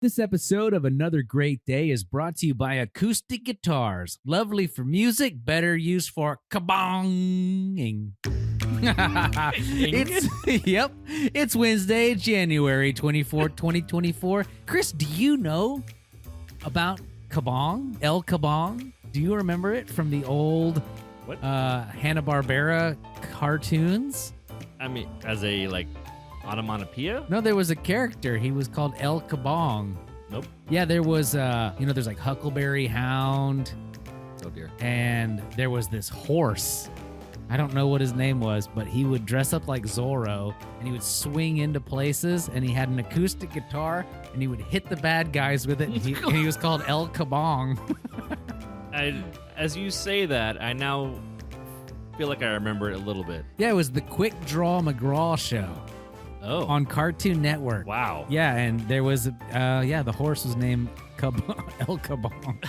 This episode of Another Great Day is brought to you by acoustic guitars. Lovely for music, better used for KaBONG-ing. It's Wednesday, January 24th, 2024. Chris, do you know about KaBONG? El KaBONG? Do you remember it from the old Hanna-Barbera cartoons? I mean, as a, onomatopoeia? No, there was a character. He was called El KaBONG. Nope. Yeah, there was, there's like Huckleberry Hound. Oh, dear. And there was this horse. I don't know what his name was, but he would dress up like Zorro, and he would swing into places, and he had an acoustic guitar, and he would hit the bad guys with it, and he was called El KaBONG. As you say that, I now feel like I remember it a little bit. Yeah, it was the Quick Draw McGraw show. Oh. On Cartoon Network. Wow. Yeah, and there was, the horse was named El KaBONG.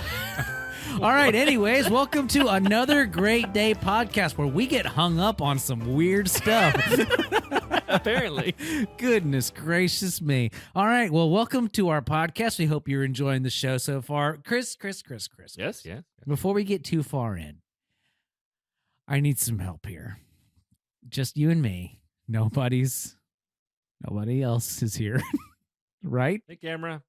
All right, anyways, welcome to Another Great Day podcast where we get hung up on some weird stuff. Apparently. Goodness gracious me. All right, well, welcome to our podcast. We hope you're enjoying the show so far. Chris. Yes. Before we get too far in, I need some help here. Just you and me. Nobody else is here. Right? Hey, camera.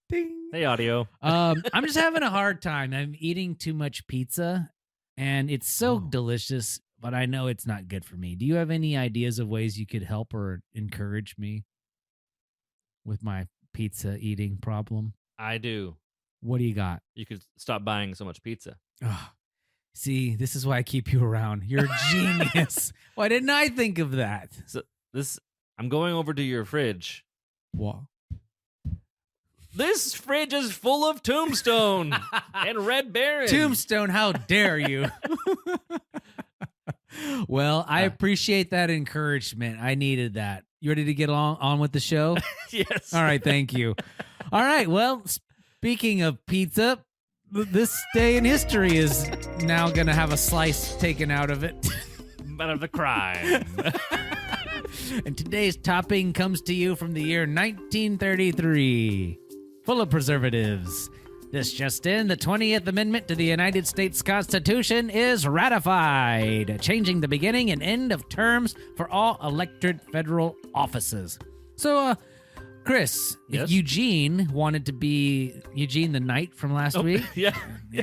Ding. Hey, audio. I'm just having a hard time. I'm eating too much pizza, and it's so delicious, but I know it's not good for me. Do you have any ideas of ways you could help or encourage me with my pizza eating problem? I do. What do you got? You could stop buying so much pizza. See, this is why I keep you around. You're a genius. Why didn't I think of that? So I'm going over to your fridge. What? This fridge is full of Tombstone and Red Baron. Tombstone, how dare you? Well, I appreciate that encouragement. I needed that. You ready to get on with the show? Yes. All right, thank you. All right, well, speaking of pizza, this day in history is now going to have a slice taken out of it. Out of the crime. And today's topping comes to you from the year 1933. Full of preservatives. This just in, the 20th Amendment to the United States Constitution is ratified, changing the beginning and end of terms for all elected federal offices. So, Chris, yes? If Eugene wanted to be Eugene the Knight from last week, Yeah.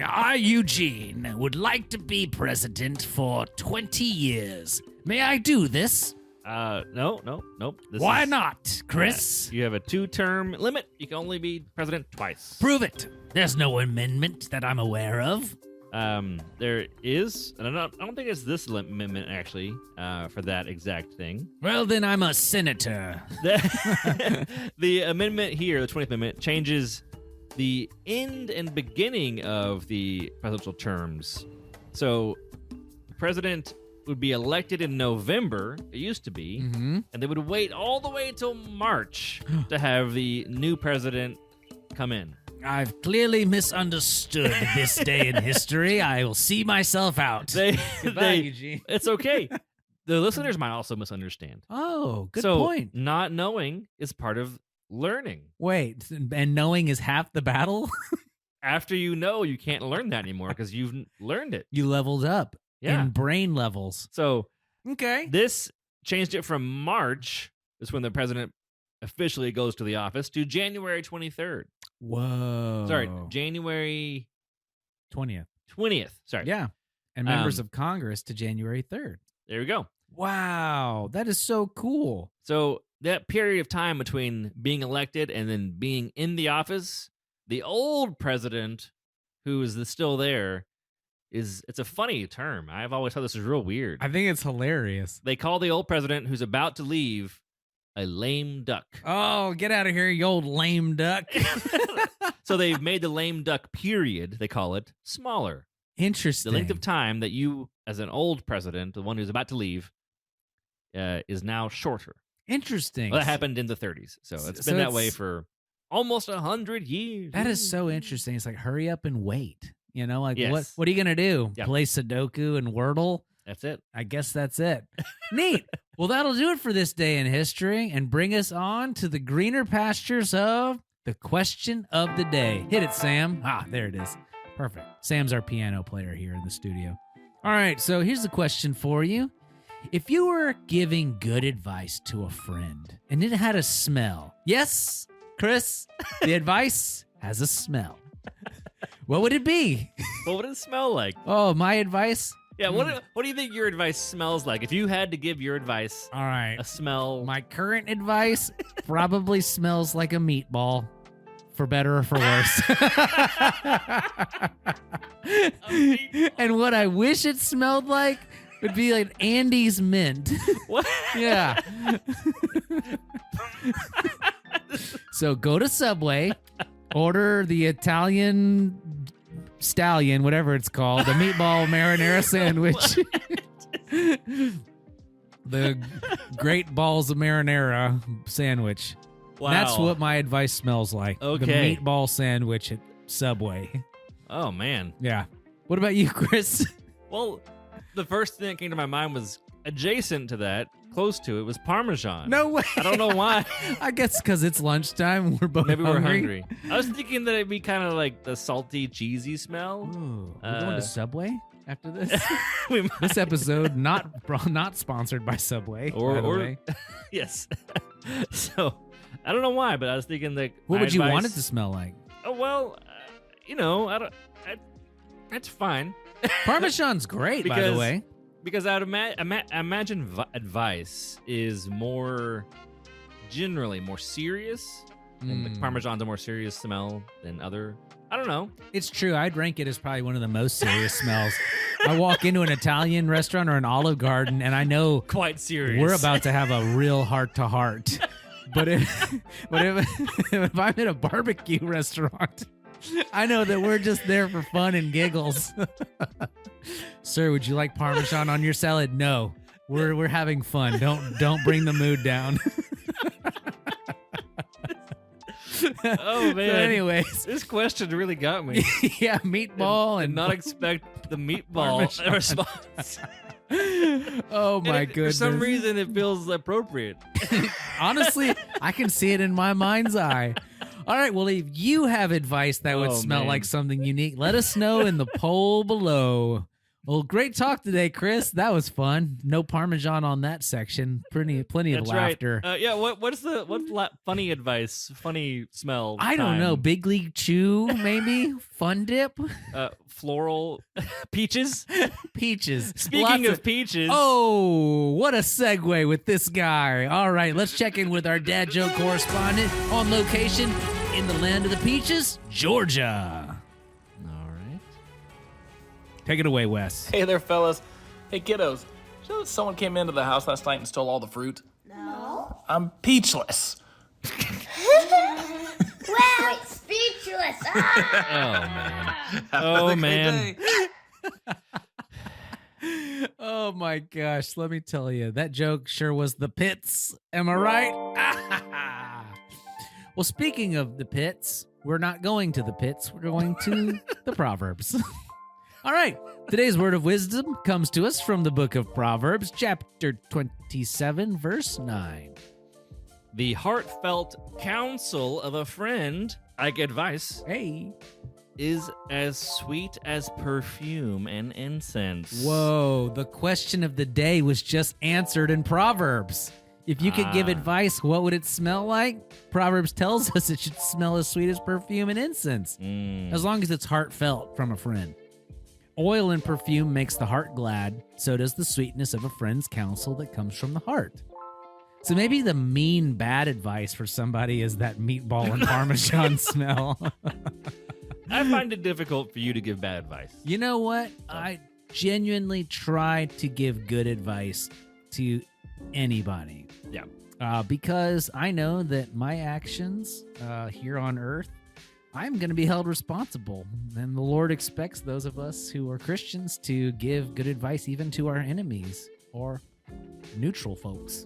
I, Eugene, would like to be president for 20 years. May I do this? Nope. Why not, Chris? You have a 2-term limit. You can only be president twice. Prove it. There's no amendment that I'm aware of. There is, and I don't think it's this amendment actually, for that exact thing. Well, then I'm a senator. The amendment here, the 20th Amendment, changes the end and beginning of the presidential terms. So, the president would be elected in November, it used to be, and they would wait all the way till March to have the new president come in. I've clearly misunderstood this day in history. I will see myself out. Goodbye, Eugene. It's okay. The listeners might also misunderstand. Oh, good point. Not knowing is part of learning. Wait, and knowing is half the battle? After you know, you can't learn that anymore because you've learned it. You leveled up. Yeah. In brain levels. So, okay. This changed it from March, is when the president officially goes to the office, to January 23rd. Whoa. Sorry, January 20th. Sorry. Yeah. And members of Congress to January 3rd. There we go. Wow. That is so cool. So, that period of time between being elected and then being in the office, the old president, who is still there, it's a funny term. I've always thought this is real weird. I think it's hilarious. They call the old president who's about to leave a lame duck. Oh, get out of here, you old lame duck. So they've made the lame duck period, they call it, smaller. Interesting. The length of time that you, as an old president, the one who's about to leave, is now shorter. Interesting. Well, that happened in the 30s. So it's been that way for almost 100 years. That is so interesting. It's like, hurry up and wait. You know, like Yes. what are you going to do? Yep. Play Sudoku and Wordle? That's it. I guess that's it. Neat. Well, that'll do it for this day in history and bring us on to the greener pastures of the question of the day. Hit it, Sam. Ah, there it is. Perfect. Sam's our piano player here in the studio. All right, so here's the question for you. If you were giving good advice to a friend and it had a smell, yes, Chris, the advice has a smell. What would it be? What would it smell like? Oh, my advice? Yeah, what do you think your advice smells like? If you had to give your advice All right. a smell. My current advice probably smells like a meatball, for better or for worse. And what I wish it smelled like would be like Andy's mint. What? Yeah. So go to Subway, order the Italian stallion, whatever it's called, the meatball marinara sandwich. The Great Balls of Marinara sandwich. Wow. That's what my advice smells like. Okay. The meatball sandwich at Subway. Oh, man. Yeah. What about you, Chris? Well, the first thing that came to my mind was adjacent to that, close to it, was Parmesan. No way. I don't know why. I guess because it's lunchtime. We're both Maybe hungry. we're hungry. I was thinking that it'd be kind of like the salty, cheesy smell. Ooh, we're going to Subway after this? We might- This episode not sponsored by Subway, by the way. Yes. So, I don't know why, but I was thinking that. What my would you want it advice- to smell like? Oh, well, that's fine. Parmesan's great, by the Because- way. Because I would imagine advice is generally more serious. And the Parmesan's a more serious smell than other. I don't know. It's true. I'd rank it as probably one of the most serious smells. I walk into an Italian restaurant or an Olive Garden, and I know Quite serious. we're about to have a real heart-to-heart. But if I'm in a barbecue restaurant, I know that we're just there for fun and giggles. Sir, would you like Parmesan on your salad? No. We're having fun. Don't bring the mood down. Oh, man. So anyways, This question really got me. yeah, meatball Did and not expect the meatball Parmesan. response. Oh my And goodness. For some reason, it feels appropriate. Honestly, I can see it in my mind's eye. All right, well, if you have advice that would Oh, smell man. like something unique, let us know in the poll below. Well, great talk today, Chris. That was fun. No Parmesan on that section. Plenty of That's laughter. right. Yeah. What's funny advice? Funny smell? I don't know. Big League Chew, maybe? Fun Dip? Floral peaches. Peaches. Speaking Lots of peaches. Oh, what a segue with this guy. All right, let's check in with our Dad Joke Correspondent on location in the land of the peaches, Georgia. All right. Take it away, Wes. Hey there, fellas. Hey, kiddos. You know that someone came into the house last night and stole all the fruit? No. I'm peachless. Well, speechless. Ah! Oh man. Oh my gosh, let me tell you, that joke sure was the pits. Am I right? Well, speaking of the pits, we're not going to the pits. We're going to the Proverbs. All right. Today's word of wisdom comes to us from the book of Proverbs, chapter 27, verse 9. The heartfelt counsel of a friend, like advice, Hey. is as sweet as perfume and incense. Whoa, the question of the day was just answered in Proverbs. If you could give advice, what would it smell like? Proverbs tells us it should smell as sweet as perfume and incense, as long as it's heartfelt from a friend. Oil and perfume makes the heart glad, so does the sweetness of a friend's counsel that comes from the heart. So maybe the mean bad advice for somebody is that meatball and Parmesan smell. I find it difficult for you to give bad advice. You know what? I genuinely try to give good advice to anybody. Yeah. Because I know that my actions here on earth, I'm going to be held responsible. And the Lord expects those of us who are Christians to give good advice even to our enemies or neutral folks.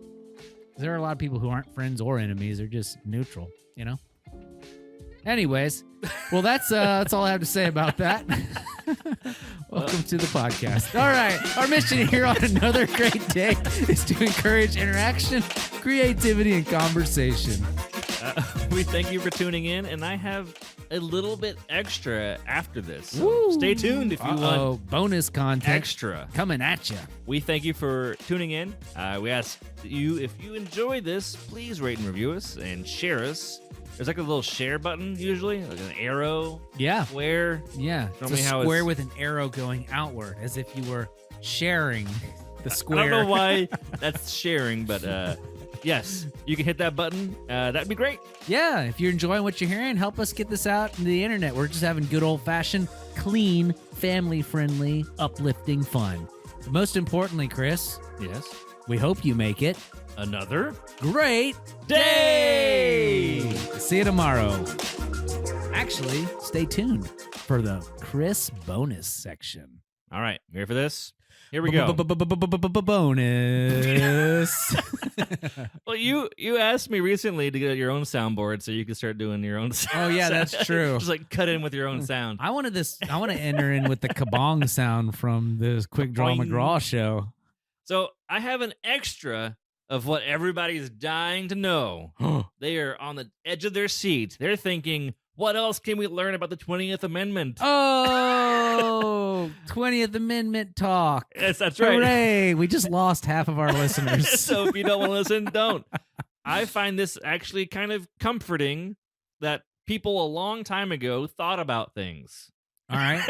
There are a lot of people who aren't friends or enemies. They're just neutral, you know? Anyways, well, that's all I have to say about that. Welcome to the podcast. All right, our mission here on another great day is to encourage interaction, creativity, and conversation. We thank you for tuning in, and I have a little bit extra after this. So Woo! stay tuned if you want bonus content extra. coming at you. We thank you for tuning in. We ask you, if you enjoy this, please rate and review us and share us. There's like a little share button usually, like an arrow. Yeah. Square. Yeah. Show It's me a how square it's- with an arrow going outward, as if you were sharing the square. I don't know why that's sharing, but yes, you can hit that button. That'd be great. Yeah, if you're enjoying what you're hearing, help us get this out into the internet. We're just having good old-fashioned, clean, family-friendly, uplifting fun. Most importantly, Chris, Yes. we hope you make it Another great day. See you tomorrow. Actually, stay tuned for the Chris bonus section. All right, you ready for this? Here we go. Bonus. Well, you asked me recently to get your own soundboard so you could start doing your own sound. Oh, yeah, that's true. Just like cut in with your own sound. I want to enter in with the KaBONG sound from the Quick Draw Boing. McGraw show. So I have an extra of what everybody's dying to know. They are on the edge of their seat. They're thinking, what else can we learn about the 20th Amendment? Oh, 20th Amendment talk. Yes, that's right. Hooray. We just lost half of our listeners. So if you don't want to listen, don't. I find this actually kind of comforting that people a long time ago thought about things. All right.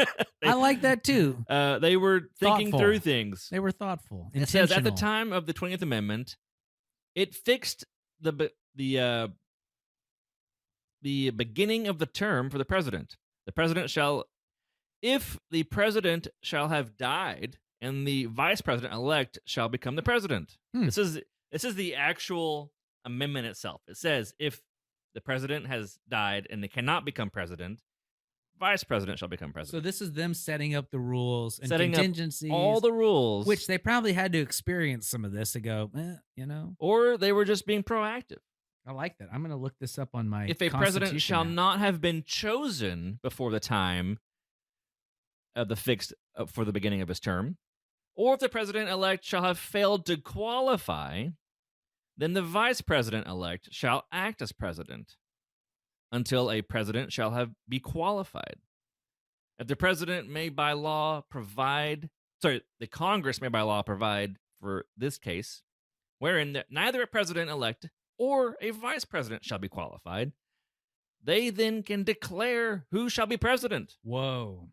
I like that too. They were thinking Thoughtful. through things. They were thoughtful. It says at the intentional. time of the 20th Amendment, it fixed the beginning of the term for the president. The president shall, if the president shall have died, and the vice president elect shall become the president. This is the actual amendment itself. It says if the president has died and they cannot become president, vice president shall become So president. this is them setting up the rules and Setting up contingencies. all the rules, which they probably had to experience some of this to go, or they were just being proactive. I like that. I'm going to look this up on my If a president Constitution shall app. not have been chosen before the time of the fixed for the beginning of his term, or if the president-elect shall have failed to qualify, then the vice president-elect shall act as president until a president shall have be qualified. If the president may by law provide, the Congress may by law provide for this case, wherein neither a president-elect or a vice president shall be qualified, they then can declare who shall be president. Whoa.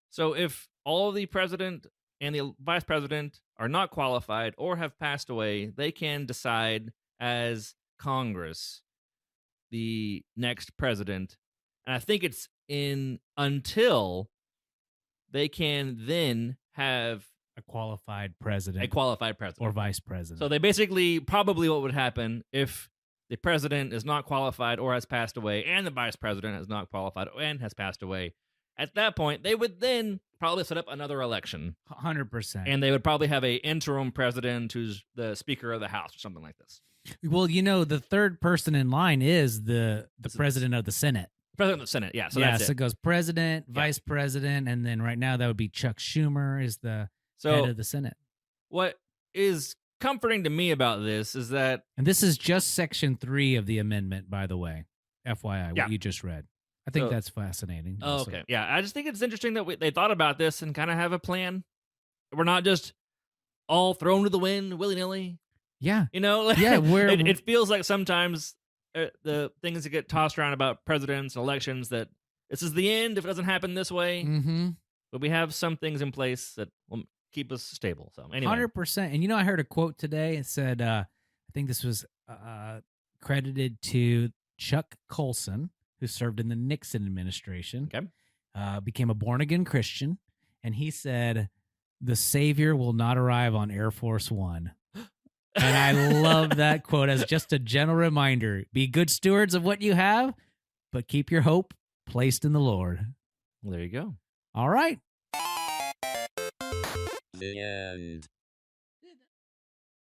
So if all the president and the vice president are not qualified or have passed away, they can decide as Congress the next president. And I think it's until they can then have A qualified president. a qualified president. or vice president. So they basically, probably what would happen if the president is not qualified or has passed away, and the vice president is not qualified and has passed away, at that point, they would then probably set up another election. 100%. And they would probably have a interim president who's the Speaker of the House or something like this. Well, the third person in line is the president of the Senate. President of the Senate, yeah. So yeah, that's so it. it goes president, vice president, and then right now that would be Chuck Schumer is the head So of the Senate. what is comforting to me about this is that And this is just Section 3 of the amendment, by the way. FYI, Yeah. what you just read. I think So- that's fascinating. Oh, also. okay. Yeah, I just think it's interesting that they thought about this and kind of have a plan. We're not just all thrown to the wind willy-nilly. Yeah. Like, Yeah, we're- it feels like sometimes the things that get tossed around about presidents and elections that this is the end if it doesn't happen this way. Mm-hmm. But we have some things in place that will keep us stable. So anyway, 100%. And I heard a quote today. It said, I think this was credited to Chuck Colson, who served in the Nixon administration. Okay. Became a born-again Christian. And he said, the Savior will not arrive on Air Force One. And I love that quote as just a gentle reminder. Be good stewards of what you have, but keep your hope placed in the Lord. Well, there you go. All right. The end.